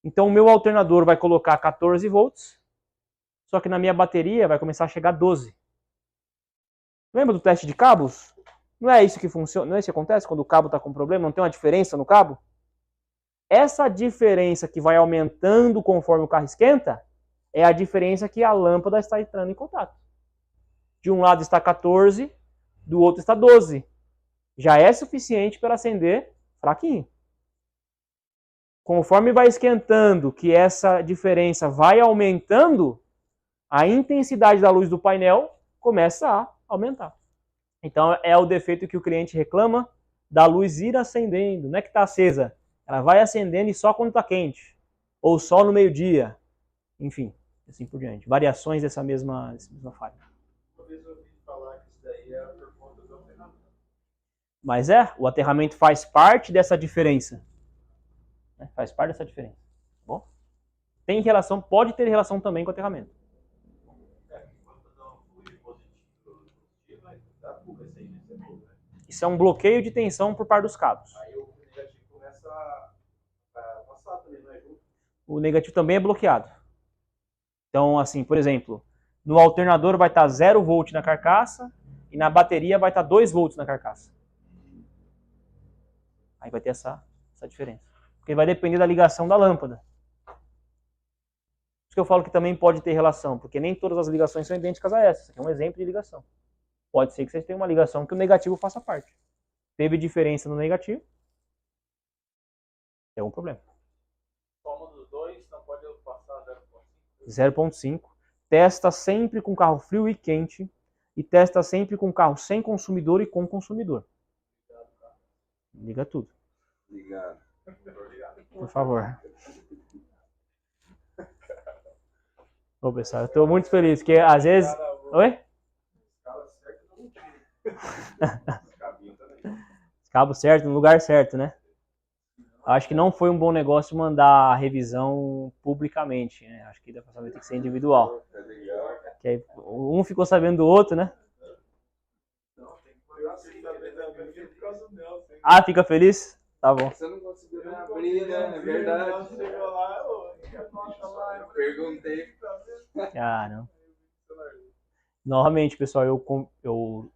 S1: Então o meu alternador vai colocar 14 volts, só que na minha bateria vai começar a chegar a 12. Lembra do teste de cabos? Não é isso que funciona, não é isso que acontece quando o cabo está com problema, não tem uma diferença no cabo? Essa diferença que vai aumentando conforme o carro esquenta, é a diferença que a lâmpada está entrando em contato. De um lado está 14, do outro está 12. Já é suficiente para acender fraquinho. Conforme vai esquentando, que essa diferença vai aumentando, a intensidade da luz do painel começa a aumentar. Então é o defeito que o cliente reclama da luz ir acendendo. Não é que está acesa, ela vai acendendo e só quando está quente. Ou só no meio-dia. Enfim, assim por diante. Variações dessa mesma falha.
S3: Uma vez eu ouvi falar que isso daí é por conta do aterramento.
S1: Mas o aterramento faz parte dessa diferença. Faz parte dessa diferença. Tá bom? Tem relação, pode ter relação também com o aterramento. Isso é um bloqueio de tensão por parte dos cabos.
S3: Aí o negativo começa a passar também, não é junto?
S1: O negativo também é bloqueado. Então, assim, por exemplo, no alternador vai estar 0 volt na carcaça e na bateria vai estar 2 volts na carcaça. Aí vai ter essa diferença. Porque vai depender da ligação da lâmpada. Por isso que eu falo que também pode ter relação, porque nem todas as ligações são idênticas a essa. Isso aqui é um exemplo de ligação. Pode ser que vocês tenham uma ligação que o negativo faça parte. Teve diferença no negativo, é um problema.
S2: Soma dos dois, não pode passar 0,5.
S1: 0,5. testa sempre com carro frio e quente e testa sempre com carro sem consumidor e com consumidor. Liga tudo.
S5: Ligado.
S1: Por favor. Ô, pessoal, eu tô muito feliz, porque às vezes... Oi? Cabo certo, no lugar certo, né? Acho que não foi um bom negócio mandar a revisão publicamente, né? Acho que vai ter que ser individual. Que aí, um ficou sabendo do outro, né? Ah, fica feliz? Tá bom.
S4: Você não conseguiu nem abrir, né? É verdade. Eu perguntei.
S1: Ah, não. Novamente, pessoal, eu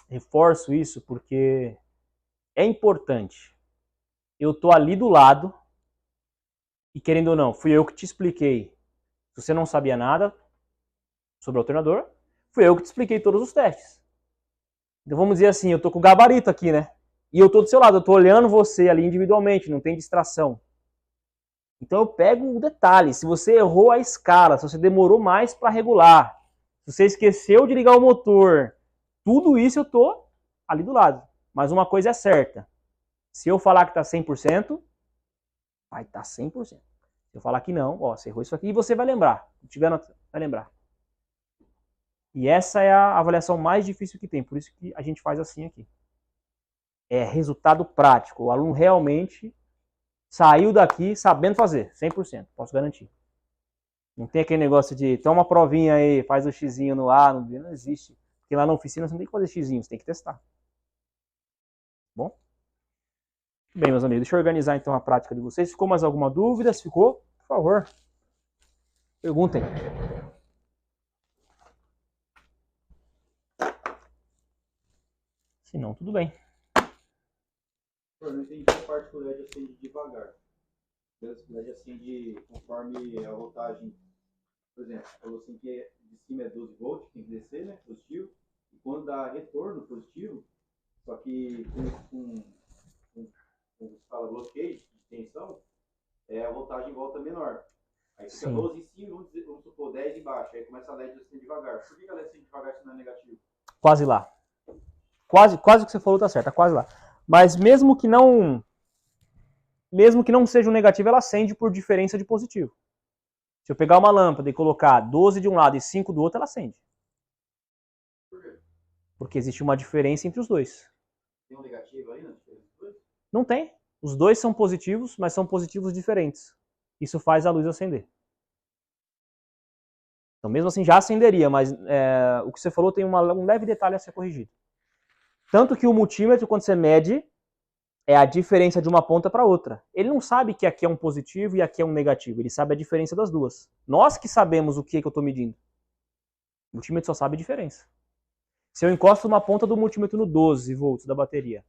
S1: reforço isso porque é importante. Eu tô ali do lado e, querendo ou não, fui eu que te expliquei. Se você não sabia nada sobre o alternador, fui eu que te expliquei todos os testes. Então vamos dizer assim, eu tô com o gabarito aqui, né? E eu tô do seu lado, eu tô olhando você ali individualmente, não tem distração. Então eu pego o detalhe, se você errou a escala, se você demorou mais para regular, se você esqueceu de ligar o motor, tudo isso eu tô ali do lado. Mas uma coisa é certa, se eu falar que tá 100%, vai estar 100%. Se eu falar que não, ó, você errou isso aqui, e você vai lembrar. Se tiver, vai lembrar. E essa é a avaliação mais difícil que tem, por isso que a gente faz assim aqui. É resultado prático. O aluno realmente saiu daqui sabendo fazer, 100%, posso garantir. Não tem aquele negócio de toma uma provinha aí, faz o xizinho no A, no B, não existe. Porque lá na oficina você não tem que fazer xizinho, você tem que testar. Bom? Bem, meus amigos, deixa eu organizar então a prática de vocês. Ficou mais alguma dúvida? Se ficou, por favor, perguntem. Se não, tudo bem.
S3: Eu não entendi a parte que o LED acende devagar. O LED acende conforme a voltagem. Por exemplo, falou assim que de cima é 12 volts, tem que descer, né? Positivo. E quando dá retorno positivo, só que com fala bloqueio de tensão, a voltagem volta menor. Aí fica
S1: Sim.
S3: 12 em cima, vamos supor 10 embaixo. Aí começa a LED a acender devagar. Por que a LED acende devagar se não é negativo?
S1: Quase lá. Quase o que você falou tá certo, tá quase lá. Mas mesmo que não seja um negativo, ela acende por diferença de positivo. Se eu pegar uma lâmpada e colocar 12 de um lado e 5 do outro, ela acende.
S3: Por quê?
S1: Porque existe uma diferença entre os dois.
S3: Tem um negativo aí na diferença dos dois?
S1: Não tem. Os dois são positivos, mas são positivos diferentes. Isso faz a luz acender. Então, mesmo assim, já acenderia, mas o que você falou tem um leve detalhe a ser corrigido. Tanto que o multímetro, quando você mede, é a diferença de uma ponta para outra. Ele não sabe que aqui é um positivo e aqui é um negativo. Ele sabe a diferença das duas. Nós que sabemos o que eu estou medindo. O multímetro só sabe a diferença. Se eu encosto uma ponta do multímetro no 12 volts da bateria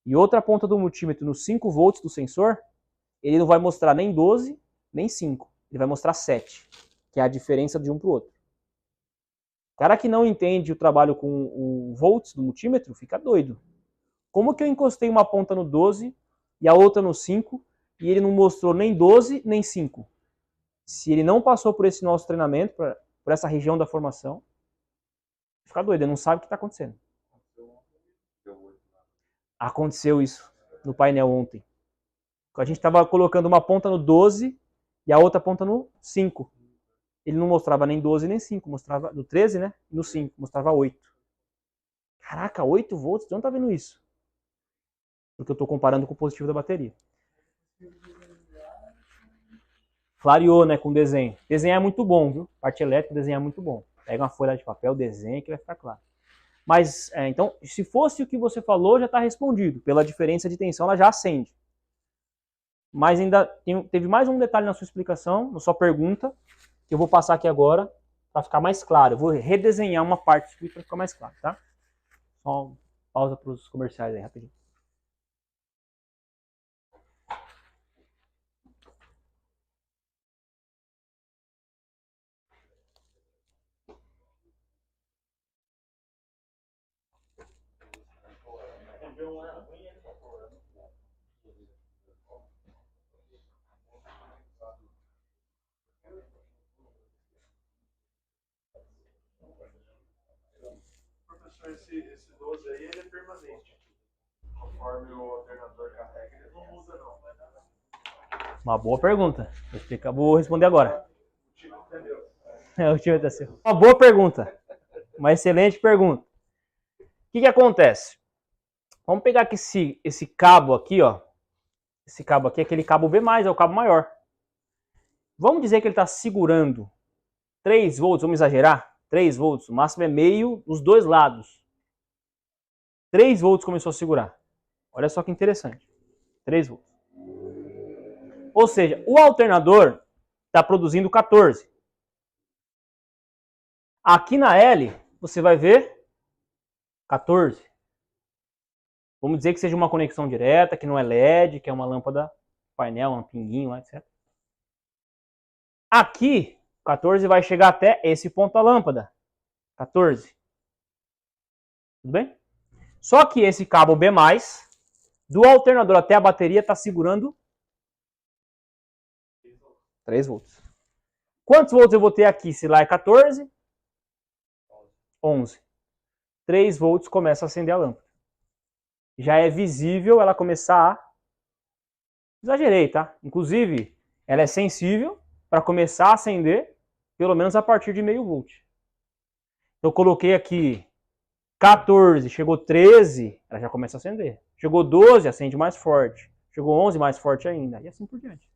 S1: e outra ponta do multímetro no 5 volts do sensor, ele não vai mostrar nem 12, nem 5. Ele vai mostrar 7, que é a diferença de um para o outro. O cara que não entende o trabalho com o volts do multímetro fica doido. Como que eu encostei uma ponta no 12 e a outra no 5 e ele não mostrou nem 12 nem 5? Se ele não passou por esse nosso treinamento, por essa região da formação, fica doido, ele não sabe o que está acontecendo. Aconteceu isso no painel ontem. A gente estava colocando uma ponta no 12 e a outra ponta no 5. Ele não mostrava nem 12 nem 5, mostrava no 13, né? No 5, mostrava 8. Caraca, 8 volts? De onde tá vendo isso? Porque eu estou comparando com o positivo da bateria. Clareou, né, com desenho. Desenhar é muito bom, viu? Parte elétrica, desenhar é muito bom. Pega uma folha de papel, desenha que vai ficar claro. Mas, então, se fosse o que você falou, já está respondido. Pela diferença de tensão, ela já acende. Mas ainda teve mais um detalhe na sua explicação, na sua pergunta, que eu vou passar aqui agora para ficar mais claro. Eu vou redesenhar uma parte aqui para ficar mais claro, tá? Só pausa para os comerciais aí, rapidinho.
S3: Esse 12 aí, ele é permanente. Conforme o alternador carrega, ele não muda, não.
S1: Uma boa pergunta. Vou responder agora.
S3: O time entendeu.
S1: O time tá assim. Uma boa pergunta. Uma excelente pergunta. O que acontece? Vamos pegar aqui esse cabo aqui, ó. Esse cabo aqui é aquele cabo B+, é o cabo maior. Vamos dizer que ele está segurando 3 volts, vamos exagerar? 3 volts, o máximo é meio nos dois lados. 3 volts começou a segurar. Olha só que interessante. 3 volts. Ou seja, o alternador está produzindo 14. Aqui na L, você vai ver 14. Vamos dizer que seja uma conexão direta, que não é LED, que é uma lâmpada, painel, um pinguinho, etc. Aqui, 14 vai chegar até esse ponto da lâmpada. 14. Tudo bem? Só que esse cabo B+, do alternador até a bateria, está segurando 3 volts. Quantos volts eu vou ter aqui? Se lá é 14, 11. 3 volts começa a acender a lâmpada. Já é visível ela começar a... Exagerei, tá? Inclusive, ela é sensível para começar a acender, pelo menos a partir de meio volt. Eu coloquei aqui 14, chegou 13, ela já começa a acender. Chegou 12, acende mais forte. Chegou 11, mais forte ainda. E assim por diante.